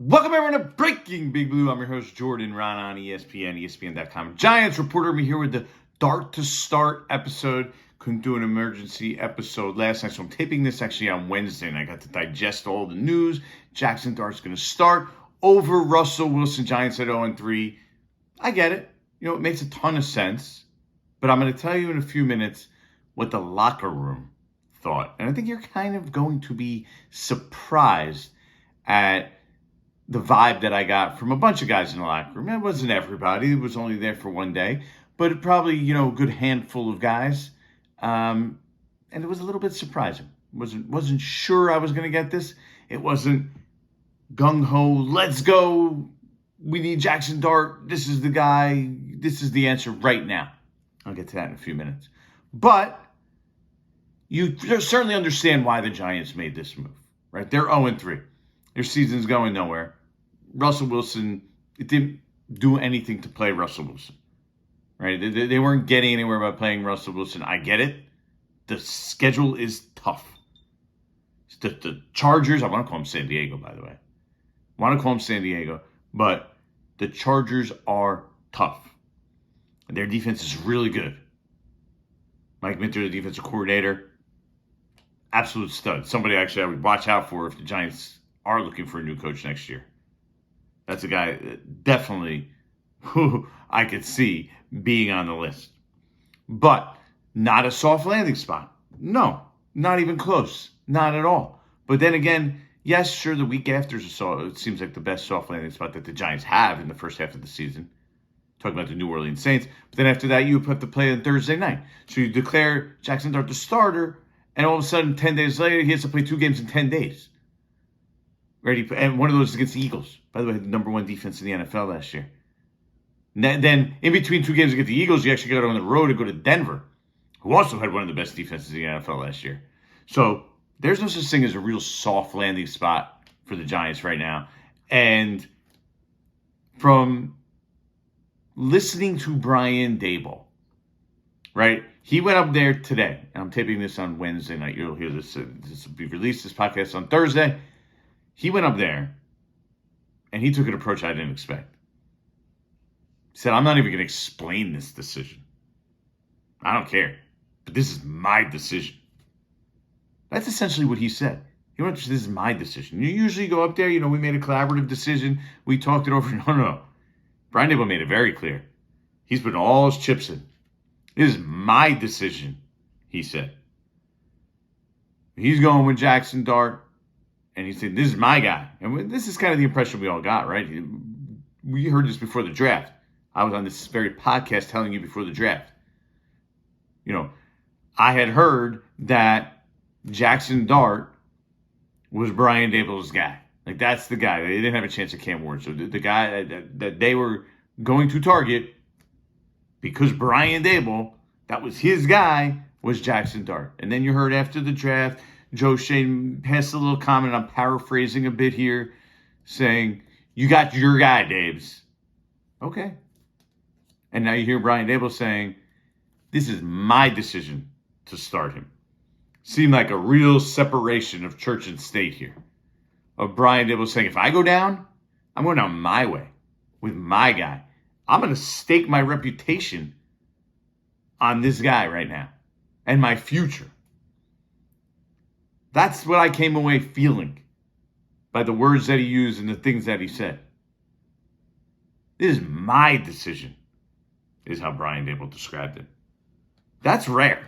Welcome everyone to Breaking Big Blue. I'm your host Jordan Ron on ESPN, ESPN.com. Giants reporter. I'm here with the Dart to Start episode. Couldn't do an emergency episode last night, so I'm taping this actually on Wednesday, and I got to digest all the news. Jaxson Dart's going to start over Russell Wilson. Giants at 0-3. I get it. It makes a ton of sense. But I'm going to tell you in a few minutes what the locker room thought. And I think you're kind of going to be surprised at the vibe that I got from a bunch of guys in the locker room. It wasn't everybody. It was only there for one day. But probably, a good handful of guys. And it was a little bit surprising. Wasn't sure I was going to get this. It wasn't gung-ho, let's go. We need Jaxson Dart. This is the guy. This is the answer right now. I'll get to that in a few minutes. But you certainly understand why the Giants made this move, right? They're 0-3. Their season's going nowhere. Russell Wilson, it didn't do anything to play Russell Wilson, right? They weren't getting anywhere by playing Russell Wilson. I get it. The schedule is tough. The Chargers, I want to call them San Diego, by the way. I want to call them San Diego, but the Chargers are tough. Their defense is really good. Mike Minter, the defensive coordinator, absolute stud. Somebody actually I would watch out for if the Giants are looking for a new coach next year. That's a guy definitely who I could see being on the list. But not a soft landing spot. No, not even close. Not at all. But then again, yes, sure, the week after it seems like the best soft landing spot that the Giants have in the first half of the season. Talking about the New Orleans Saints. But then after that, you have to play on Thursday night. So you declare Jaxson Dart the starter, and all of a sudden, 10 days later, he has to play 2 games in 10 days. Ready? And one of those is against the Eagles. By the way, the number 1 defense in the NFL last year. Then, in between 2 games against the Eagles, you actually got on the road and go to Denver, who also had one of the best defenses in the NFL last year. So there's no such thing as a real soft landing spot for the Giants right now. And from listening to Brian Daboll, right? He went up there today, and I'm taping this on Wednesday night. You'll hear this. This will be released, this podcast, on Thursday. He went up there, and he took an approach I didn't expect. He said, I'm not even going to explain this decision. I don't care, but this is my decision. That's essentially what he said. He went, this is my decision. You usually go up there, we made a collaborative decision. We talked it over. No. Brian Daboll made it very clear. He's putting all his chips in. This is my decision, he said. He's going with Jaxson Dart, and he said, this is my guy. And this is kind of the impression we all got, right? We heard this before the draft. I was on this very podcast telling you before the draft. I had heard that Jaxson Dart was Brian Daboll's guy. Like, that's the guy. They didn't have a chance at Cam Ward. So the guy that they were going to target, because Brian Daboll, that was his guy, was Jaxson Dart. And then you heard after the draft, Joe Shane passed a little comment, I'm paraphrasing a bit here, saying, you got your guy, Dabes. Okay. And now you hear Brian Daboll saying, this is my decision to start him. Seemed like a real separation of church and state here. Of Brian Daboll saying, if I go down, I'm going down my way with my guy. I'm going to stake my reputation on this guy right now and my future. That's what I came away feeling by the words that he used and the things that he said. This is my decision, is how Brian Daboll described it. That's rare.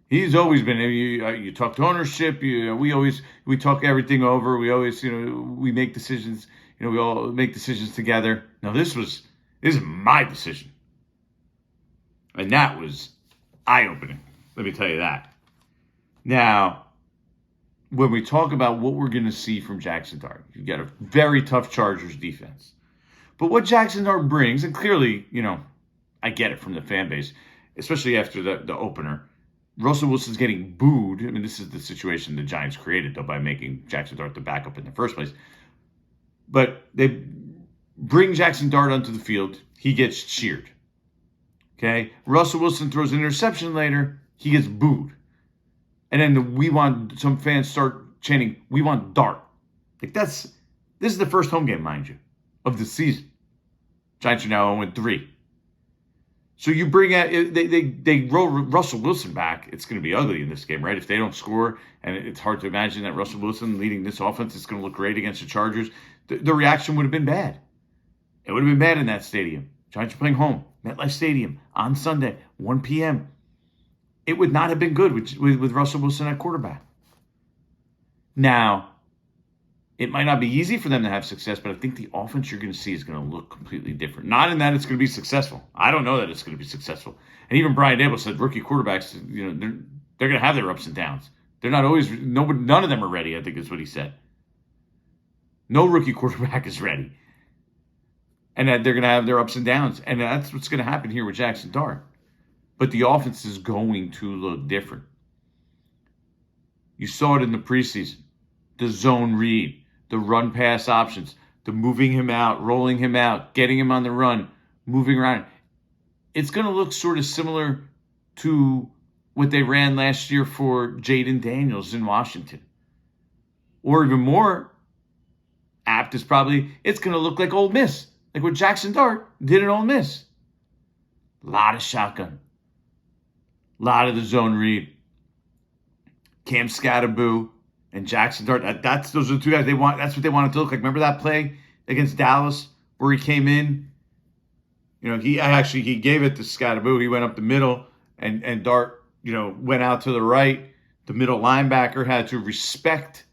He's always been, you talk to ownership, we talk everything over, we always, we make decisions, we all make decisions together. Now this is my decision. And that was eye-opening, let me tell you that. Now, when we talk about what we're going to see from Jaxson Dart, you got a very tough Chargers defense. But what Jaxson Dart brings, and clearly, I get it from the fan base, especially after the opener, Russell Wilson's getting booed. I mean, this is the situation the Giants created, though, by making Jaxson Dart the backup in the first place. But they bring Jaxson Dart onto the field. He gets cheered. Okay? Russell Wilson throws an interception later. He gets booed. And then some fans start chanting, we want Dart. Like, that's This is the first home game, mind you, of the season. Giants are now 0-3. So you bring out, they roll Russell Wilson back. It's going to be ugly in this game, right? If they don't score, and it's hard to imagine that Russell Wilson leading this offense is going to look great against the Chargers, the reaction would have been bad. It would have been bad in that stadium. Giants are playing home, MetLife Stadium, on Sunday, 1 p.m. It would not have been good with Russell Wilson at quarterback. Now, it might not be easy for them to have success, but I think the offense you're going to see is going to look completely different. Not in that it's going to be successful. I don't know that it's going to be successful. And even Brian Daboll said rookie quarterbacks, they're going to have their ups and downs. They're not always, none of them are ready, I think is what he said. No rookie quarterback is ready. And that they're going to have their ups and downs. And that's what's going to happen here with Jaxson Dart. But the offense is going to look different. You saw it in the preseason. The zone read, the run-pass options, the moving him out, rolling him out, getting him on the run, moving around. It's going to look sort of similar to what they ran last year for Jaden Daniels in Washington. Or even more apt is probably, it's going to look like Ole Miss, like what Jaxson Dart did at Ole Miss. A lot of shotgun. A lot of the zone read. Cam Skattebo and Jaxson Dart. Those are the two guys they want. That's what they want it to look like. Remember that play against Dallas where he came in? He gave it to Skattebo. He went up the middle, and Dart, went out to the right. The middle linebacker had to respect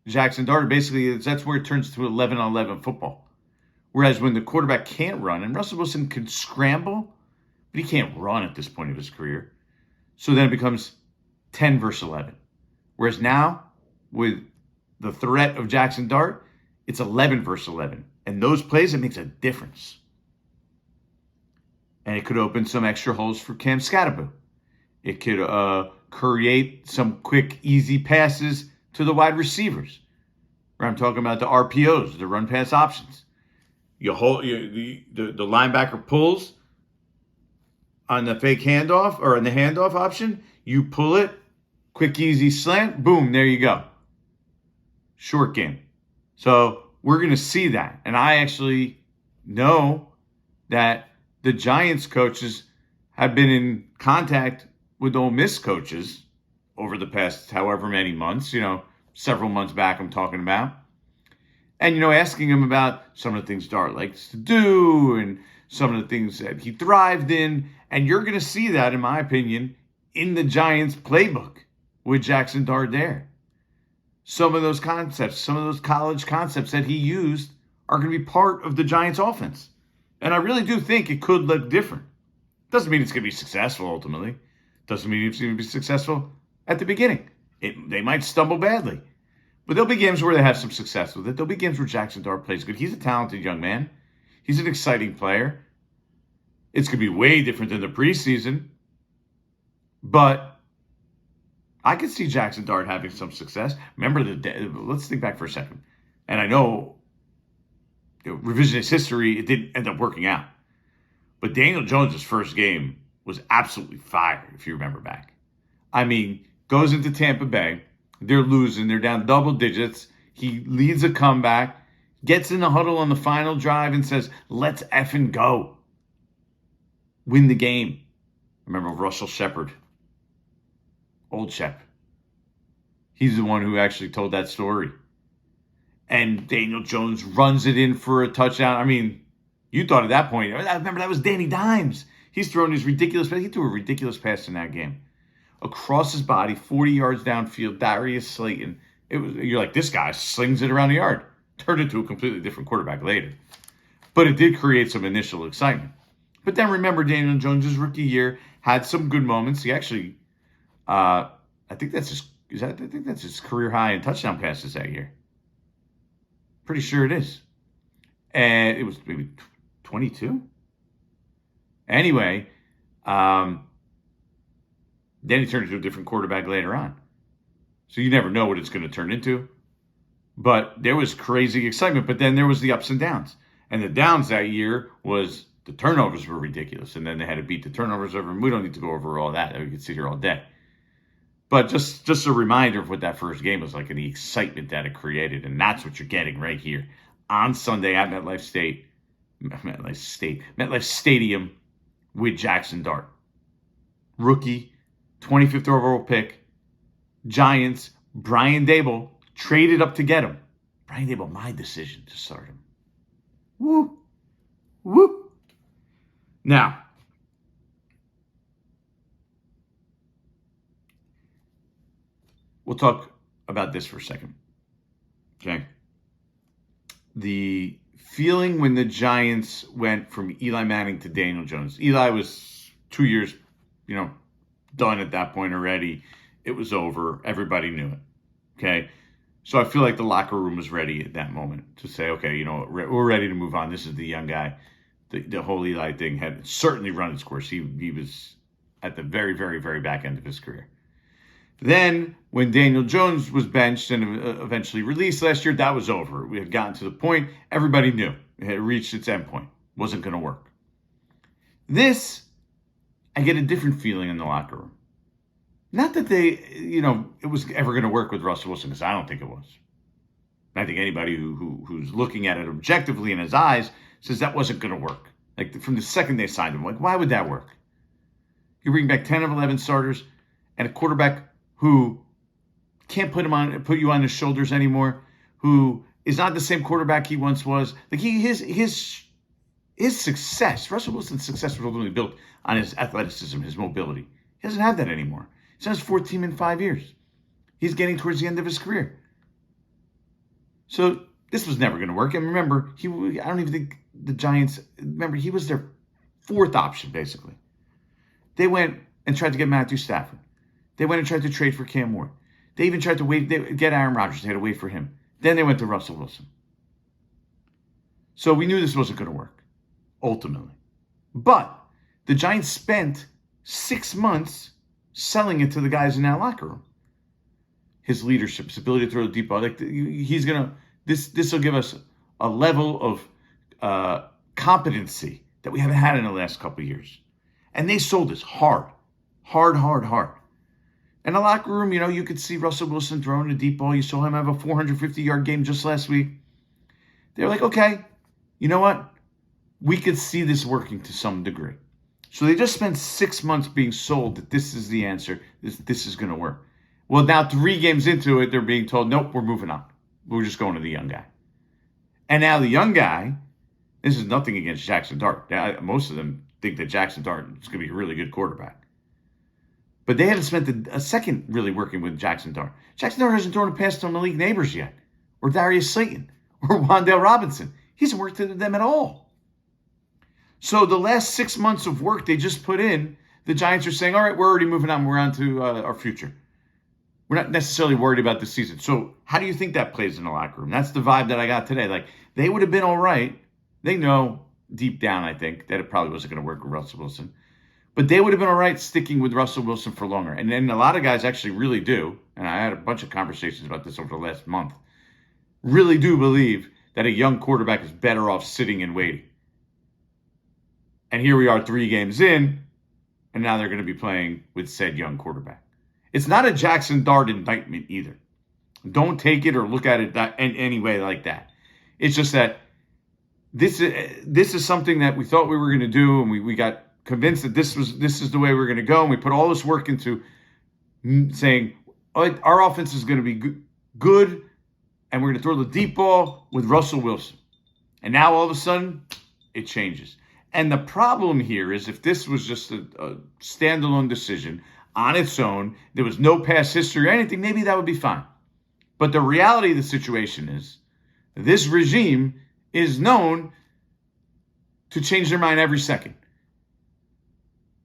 Jaxson Dart. Basically, that's where it turns to 11-on-11 football. Whereas when the quarterback can't run, and Russell Wilson can scramble, but he can't run at this point of his career. So then it becomes 10 versus 11. Whereas now, with the threat of Jaxson Dart, it's 11 versus 11. And those plays, it makes a difference. And it could open some extra holes for Cam Skattebo. It could create some quick, easy passes to the wide receivers. Where I'm talking about the RPOs, the run pass options. The linebacker pulls on the fake handoff or on the handoff option. You pull it, quick, easy slant, boom, there you go. Short game. So we're going to see that. And I actually know that the Giants coaches have been in contact with Ole Miss coaches over the past however many months, several months back I'm talking about. And, asking him about some of the things Dart likes to do and some of the things that he thrived in. And you're going to see that, in my opinion, in the Giants playbook with Jaxson Dart there. Some of those concepts, some of those college concepts that he used are going to be part of the Giants offense. And I really do think it could look different. Doesn't mean it's going to be successful ultimately. Doesn't mean it's going to be successful at the beginning. They might stumble badly. But there'll be games where they have some success with it. There'll be games where Jaxson Dart plays good. He's a talented young man. He's an exciting player. It's going to be way different than the preseason. But I could see Jaxson Dart having some success. Remember, let's think back for a second. And I know, revisionist history, it didn't end up working out. But Daniel Jones' first game was absolutely fire, if you remember back. I mean, goes into Tampa Bay. They're losing. They're down double digits. He leads a comeback, gets in the huddle on the final drive and says, let's effing go. Win the game. Remember Russell Shepard. Old Shep. He's the one who actually told that story. And Daniel Jones runs it in for a touchdown. I mean, you thought at that point, I remember that was Danny Dimes. He's throwing these ridiculous passes. He threw a ridiculous pass in that game. Across his body, 40 yards downfield, Darius Slayton. You're like, this guy slings it around the yard. Turned into a completely different quarterback later. But it did create some initial excitement. But then remember, Daniel Jones' rookie year had some good moments. He actually, I think that's his career high in touchdown passes that year. Pretty sure it is. And it was maybe 22. Anyway, then he turned into a different quarterback later on. So you never know what it's going to turn into. But there was crazy excitement. But then there was the ups and downs. And the downs that year was the turnovers were ridiculous. And then they had to beat the turnovers over. And we don't need to go over all that. We could sit here all day. But just a reminder of what that first game was like and the excitement that it created. And that's what you're getting right here on Sunday at MetLife Stadium with Jaxson Dart. Rookie, 25th overall pick. Giants, Brian Daboll traded up to get him. Brian Daboll, my decision to start him. Woo. Woo. Now, we'll talk about this for a second. Okay. The feeling when the Giants went from Eli Manning to Daniel Jones. Eli was 2 years, done at that point already. It was over. Everybody knew it. Okay. So I feel like the locker room was ready at that moment to say, okay, we're ready to move on. This is the young guy. The whole Eli thing had certainly run its course. He was at the very, very, very back end of his career. Then when Daniel Jones was benched and eventually released last year, that was over. We had gotten to the point. Everybody knew it had reached its end point. Wasn't going to work. This, I get a different feeling in the locker room. Not that it was ever going to work with Russell Wilson, because I don't think it was. I think anybody who's looking at it objectively in his eyes says that wasn't going to work. Like from the second they signed him, like why would that work? You bring back 10 of 11 starters and a quarterback who can't put you on his shoulders anymore, who is not the same quarterback he once was. Like his success, Russell Wilson's success was ultimately built on his athleticism, his mobility. He doesn't have that anymore. He's on his 4th team in 5 years. He's getting towards the end of his career. So this was never going to work. And remember, I don't even think the Giants, he was their 4th option, basically. They went and tried to get Matthew Stafford. They went and tried to trade for Cam Ward. They even tried to get Aaron Rodgers. They had to wait for him. Then they went to Russell Wilson. So we knew this wasn't going to work, ultimately. But the Giants spent 6 months selling it to the guys in that locker room. His leadership, his ability to throw the deep ball. This will give us a level of competency that we haven't had in the last couple of years. And they sold this hard. In the locker room, you could see Russell Wilson throwing a deep ball. You saw him have a 450-yard game just last week. They were like, okay, you know what? We could see this working to some degree. So they just spent 6 months being sold that this is the answer. This is going to work. Well, now 3 games into it, they're being told, nope, we're moving on. We're just going to the young guy. And now the young guy, this is nothing against Jaxson Dart. Most of them think that Jaxson Dart is going to be a really good quarterback. But they haven't spent a second really working with Jaxson Dart. Jaxson Dart hasn't thrown a pass to Malik Neighbors yet, or Darius Slayton, or Wan'Dale Robinson. He hasn't worked with them at all. So the last 6 months of work they just put in, the Giants are saying, all right, we're already moving on. We're on to our future. We're not necessarily worried about the season. So how do you think that plays in the locker room? That's the vibe that I got today. Like, they would have been all right. They know deep down, I think, that it probably wasn't going to work with Russell Wilson. But they would have been all right sticking with Russell Wilson for longer. And then a lot of guys actually really do, and I had a bunch of conversations about this over the last month, really do believe that a young quarterback is better off sitting and waiting. And here we are 3 games in, and now they're going to be playing with said young quarterback. It's not a Jaxson Dart indictment either. Don't take it or look at it in any way like that. It's just that this is something that we thought we were going to do, and we got convinced that this is the way we're going to go, and we put all this work into saying our offense is going to be good, and we're going to throw the deep ball with Russell Wilson. And now all of a sudden, it changes. And the problem here is if this was just a standalone decision on its own, there was no past history or anything, maybe that would be fine. But the reality of the situation is this regime is known to change their mind every second.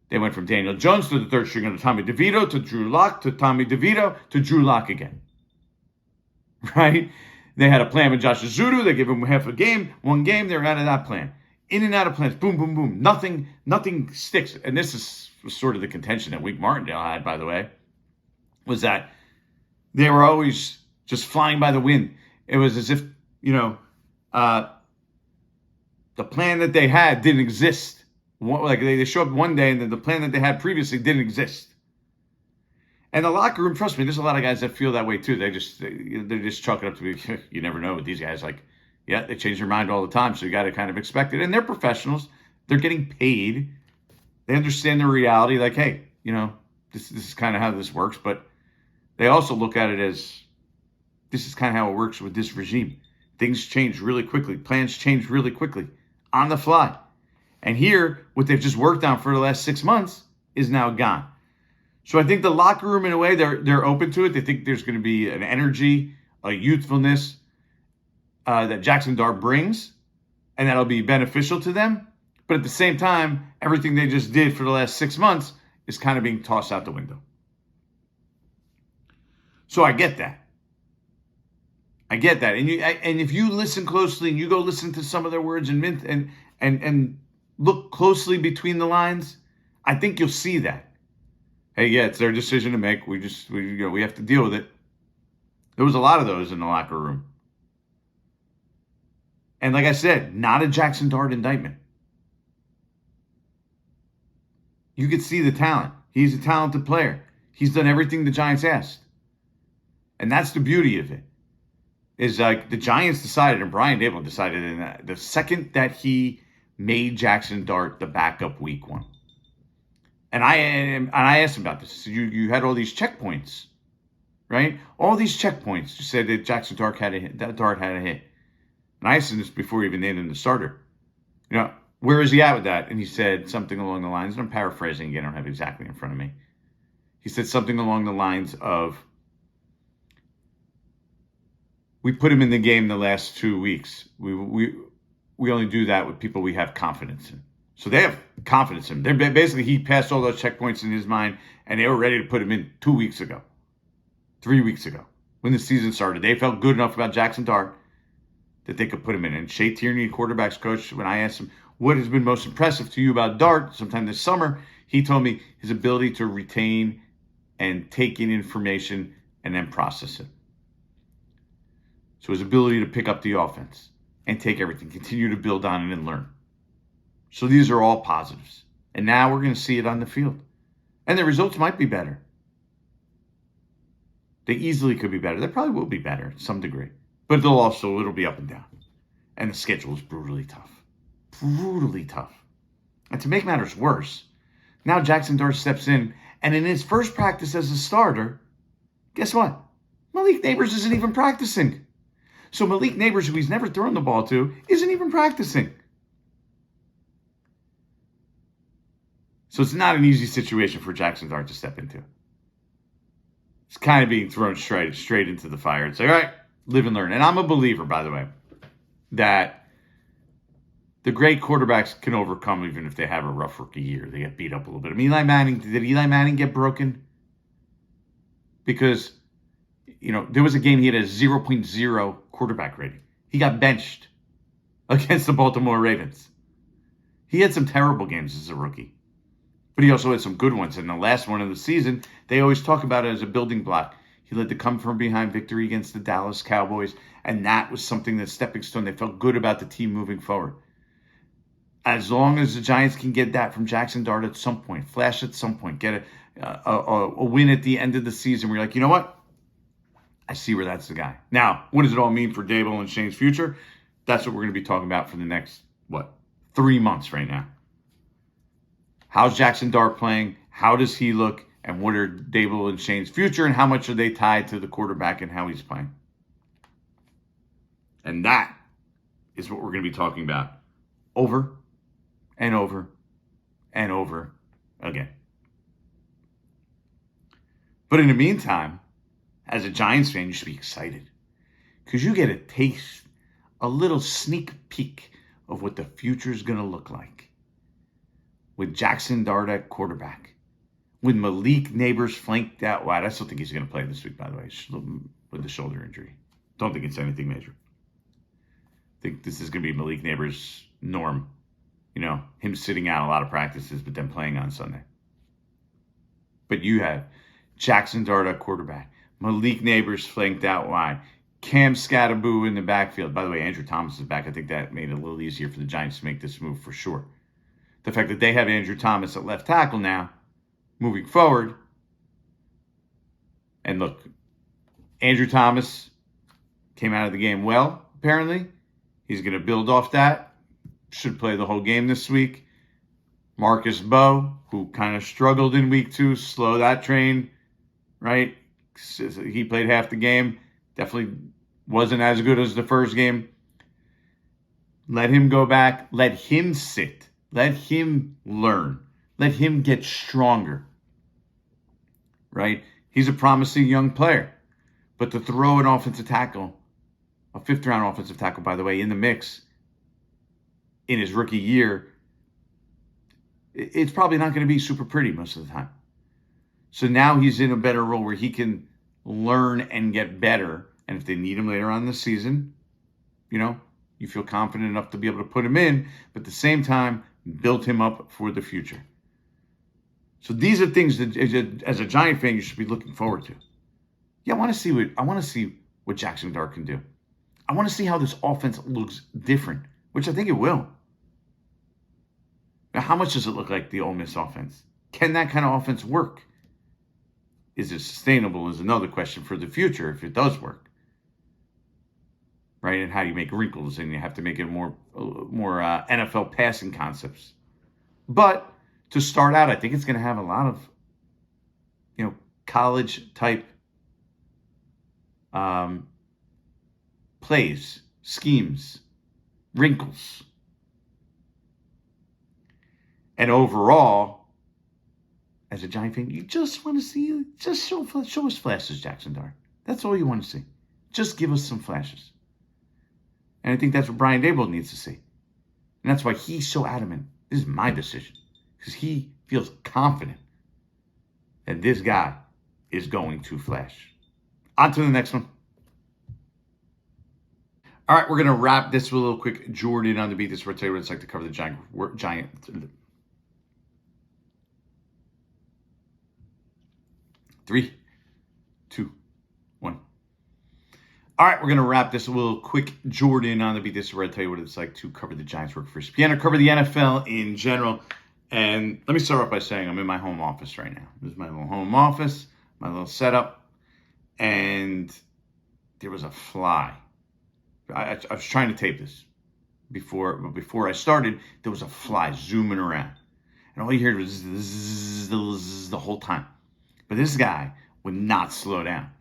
They went from Daniel Jones to the 3rd string of Tommy DeVito to Drew Lock to Tommy DeVito to Drew Lock again. Right? They had a plan with Josh Azudu. They gave him half a game, 1 game. They're out of that plan. In and out of plans. Boom, boom, boom. Nothing sticks. And this is sort of the contention that Wink Martindale had, by the way, was that they were always just flying by the wind. It was as if, the plan that they had didn't exist. Like they show up one day and then the plan that they had previously didn't exist. And the locker room, trust me, there's a lot of guys that feel that way too. They're just chalking up to me. You never know with these guys. Like, yeah, they change their mind all the time, so you got to kind of expect it. And they're professionals. They're getting paid. They understand the reality. Like, hey, this is kind of how this works. But they also look at it as this is kind of how it works with this regime. Things change really quickly. Plans change really quickly on the fly. And here, what they've just worked on for the last 6 months is now gone. So I think the locker room, in a way, they're open to it. They think there's going to be an energy, a youthfulness that Jaxson Dart brings, and that'll be beneficial to them. But at the same time, everything they just did for the last 6 months is kind of being tossed out the window. So I get that. And if you listen closely and you go listen to some of their words and look closely between the lines, I think you'll see that. Hey, yeah, it's their decision to make. We have to deal with it. There was a lot of those in the locker room. And like I said, not a Jaxson Dart indictment. You could see the talent. He's a talented player. He's done everything the Giants asked. And that's the beauty of it. Is like the Giants decided, and Brian Daboll decided in that the second that he made Jaxson Dart the backup week 1. And I asked him about this. So you had all these checkpoints, right? All these checkpoints. You said that Jaxson Dart had a hit. That Dart had a hit. And I asked him this before he even named him the starter. Where is he at with that? And he said something along the lines, and I'm paraphrasing again, I don't have it exactly in front of me. He said something along the lines of, we put him in the game the last 2 weeks. We only do that with people we have confidence in. So they have confidence in him. Basically, he passed all those checkpoints in his mind, and they were ready to put him in 2 weeks ago, 3 weeks ago, when the season started. They felt good enough about Jaxson Dart that they could put him in. And Shea Tierney, quarterback's coach, when I asked him, what has been most impressive to you about Dart sometime this summer, he told me his ability to retain and take in information and then process it. So his ability to pick up the offense and take everything, continue to build on it and learn. So these are all positives. And now we're going to see it on the field. And the results might be better. They easily could be better. They probably will be better to some degree. But it'll be up and down. And the schedule is brutally tough. Brutally tough. And to make matters worse, now Jaxson Dart steps in, and in his first practice as a starter, guess what? Malik Nabers isn't even practicing. So Malik Nabers, who he's never thrown the ball to, isn't even practicing. So it's not an easy situation for Jaxson Dart to step into. It's kind of being thrown straight into the fire. It's like, all right, live and learn. And I'm a believer, by the way, that the great quarterbacks can overcome even if they have a rough rookie year. They get beat up a little bit. Did Eli Manning get broken? Because, there was a game he had a 0.0 quarterback rating. He got benched against the Baltimore Ravens. He had some terrible games as a rookie. But he also had some good ones. And the last one of the season, they always talk about it as a building block. He led the come-from-behind victory against the Dallas Cowboys. And that was something that stepping stone. They felt good about the team moving forward. As long as the Giants can get that from Jaxson Dart at some point, flash at some point, get a win at the end of the season where you're like, you know what? I see where that's the guy. Now, what does it all mean for Daboll and Shane's future? That's what we're going to be talking about for the next, 3 months right now. How's Jaxson Dart playing? How does he look? And what are Daboll and Shane's future? And how much are they tied to the quarterback and how he's playing? And that is what we're going to be talking about over and over and over again. But in the meantime, as a Giants fan, you should be excited because you get a taste, a little sneak peek of what the future is going to look like with Jaxson Dart at quarterback, with Malik Nabers flanked out wide. I still think he's going to play this week, by the way, with the shoulder injury. Don't think it's anything major. I think this is going to be Malik Nabers' norm. Him sitting out a lot of practices, but then playing on Sunday. But you have Jaxson Dart at quarterback, Malik Nabers flanked out wide, Cam Scatterboo in the backfield. By the way, Andrew Thomas is back. I think that made it a little easier for the Giants to make this move for sure. The fact that they have Andrew Thomas at left tackle now, moving forward, And look, Andrew Thomas came out of the game well, apparently. He's going to build off that. Should play the whole game this week. Marcus Bowe, who kind of struggled in week 2, slow that train, right? He played half the game. Definitely wasn't as good as the first game. Let him go back. Let him sit. Let him learn. Let him get stronger, right? He's a promising young player. But to throw an offensive tackle, a 5th-round offensive tackle, by the way, in the mix in his rookie year, it's probably not going to be super pretty most of the time. So now he's in a better role where he can learn and get better. And if they need him later on in the season, you feel confident enough to be able to put him in, but at the same time, build him up for the future. So these are things that, as a Giant fan, you should be looking forward to. Yeah, I want to see what Jaxson Dart can do. I want to see how this offense looks different, which I think it will. Now, how much does it look like the Ole Miss offense? Can that kind of offense work? Is it sustainable is another question for the future if it does work. Right? And how do you make wrinkles, and you have to make it more NFL passing concepts. But to start out, I think it's going to have a lot of, college type plays, schemes, wrinkles. And overall, as a Giant fan, you just want to see, just show us flashes, Jaxson Dart. That's all you want to see. Just give us some flashes. And I think that's what Brian Daboll needs to see. And that's why he's so adamant. This is my decision. Because he feels confident that this guy is going to flash. On to the next one. All right, we're going to wrap this with a little quick Jordan on the beat. This is where I tell you what it's like to cover the Giant. 3, 2, 1. All right, we're going to wrap this with a little quick Jordan on the beat. This is where I tell you what it's like to cover the Giants, work for ESPN, or cover the NFL in general. And let me start off by saying I'm in my home office right now. This is my little home office, my little setup. And there was a fly. I was trying to tape this before I started. There was a fly zooming around. And all you heard was the whole time. But this guy would not slow down.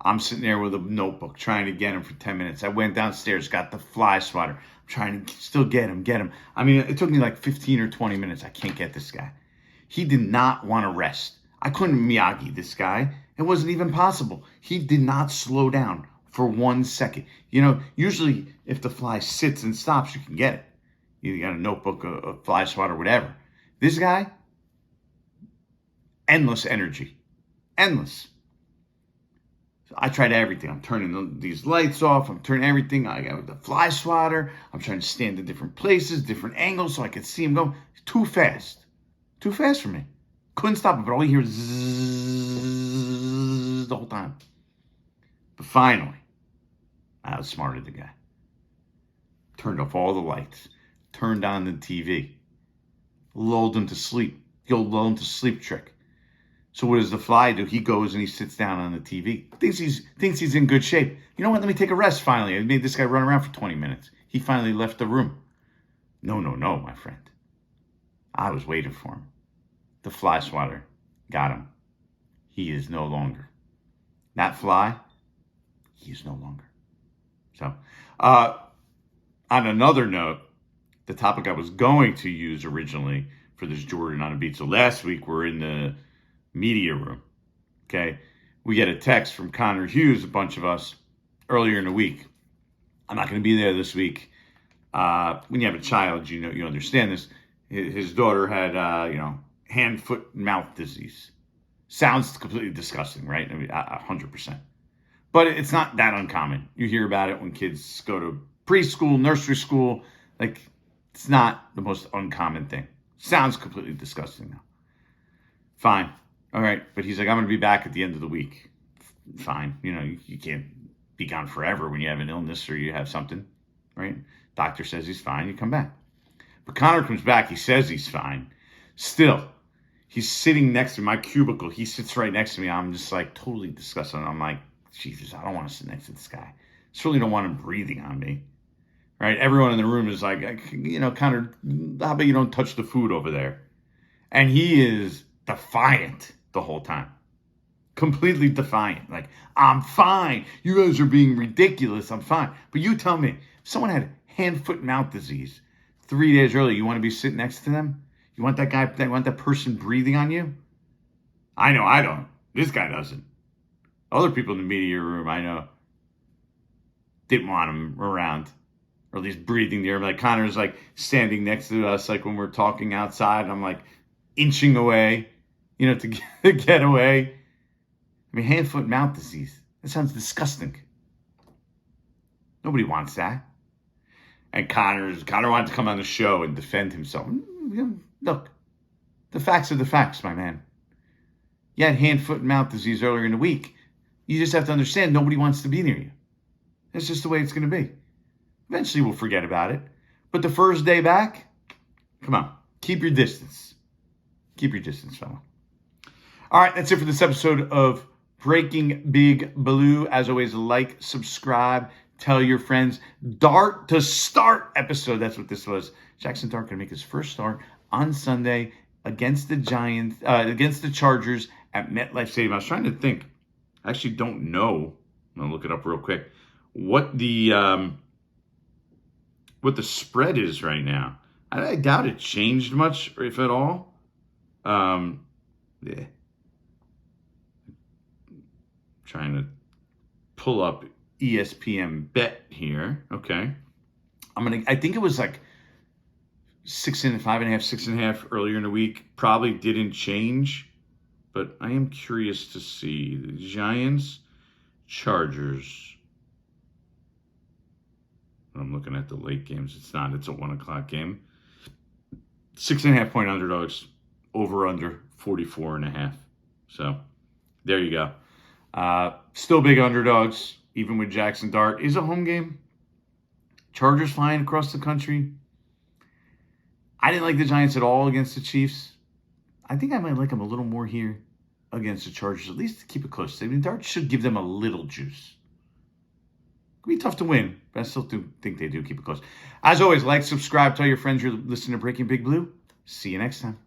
I'm sitting there with a notebook trying to get him for 10 minutes. I went downstairs, got the fly swatter. I'm trying to still get him. I mean, it took me like 15 or 20 minutes. I can't get this guy. He did not want to rest. I couldn't Miyagi this guy. It wasn't even possible. He did not slow down for 1 second. Usually if the fly sits and stops, you can get it. You got a notebook, a fly swatter, whatever. This guy, endless energy. Endless. So I tried everything. I'm turning these lights off. I'm turning everything. I got the fly swatter. I'm trying to stand in different places, different angles so I could see him go. Too fast. Too fast for me. Couldn't stop it, but all you hear is zzz the whole time. But finally, I outsmarted the guy. Turned off all the lights. Turned on the TV. Lulled him to sleep. The old lull him to sleep trick. So what does the fly do? He goes and he sits down on the TV. Thinks he's in good shape. You know what? Let me take a rest finally. I made this guy run around for 20 minutes. He finally left the room. No, my friend. I was waiting for him. The fly swatter got him. He is no longer. That fly, he is no longer. So, on another note, the topic I was going to use originally for this Jordan on a beat. So last week we're in the media room. Okay. We get a text from Connor Hughes, a bunch of us, earlier in the week. I'm not going to be there this week. When you have a child, you understand this. His daughter had, hand, foot, mouth disease. Sounds completely disgusting, right? I mean, 100%. But it's not that uncommon. You hear about it when kids go to preschool, nursery school. Like, it's not the most uncommon thing. Sounds completely disgusting, though. Fine. All right. But he's like, I'm going to be back at the end of the week. Fine. You can't be gone forever when you have an illness or you have something, right? Doctor says he's fine. You come back. But Connor comes back. He says he's fine. Still, He's sitting next to me, my cubicle. He sits right next to me. I'm just like totally disgusted. I'm like, Jesus, I don't want to sit next to this guy. Certainly don't want him breathing on me. Right? Everyone in the room is like, kind of, how about you don't touch the food over there? And he is defiant the whole time. Completely defiant. Like, I'm fine. You guys are being ridiculous. I'm fine. But you tell me, if someone had hand, foot, mouth disease 3 days earlier, you want to be sitting next to them? You want that person breathing on you? I know I don't. This guy doesn't. Other people in the media room, I know, didn't want him around. Or at least breathing the air. Like Connor's like standing next to us, like when we're talking outside. I'm like inching away, to get away. I mean, hand, foot, mouth disease. That sounds disgusting. Nobody wants that. And Connor wanted to come on the show and defend himself. Look, the facts are the facts, my man. You had hand, foot, and mouth disease earlier in the week. You just have to understand nobody wants to be near you. That's just the way it's going to be. Eventually we'll forget about it. But the first day back, come on, keep your distance. Keep your distance, fella. All right, that's it for this episode of Breaking Big Blue. As always, like, subscribe, tell your friends. Dart to start episode. That's what this was. Jaxson Dart going to make his first start on Sunday against the against the Chargers at MetLife Stadium. I was trying to think. I actually don't know. I'm going to look it up real quick. What the spread is right now. I doubt it changed much, if at all. Yeah. Trying to pull up ESPN bet here. Okay. I think it was like 5.5, 6.5 earlier in the week. Probably didn't change, but I am curious to see the Giants, Chargers. I'm looking at the late games. It's not. It's a 1:00 game. 6.5 point underdogs. Over under 44.5. So there you go. Still big underdogs, even with Jaxson Dart. Is a home game. Chargers flying across the country. I didn't like the Giants at all against the Chiefs. I think I might like them a little more here against the Chargers, at least to keep it close. I mean, Dart should give them a little juice. It'll be tough to win, but I still think they do keep it close. As always, like, subscribe, tell your friends you're listening to Breaking Big Blue. See you next time.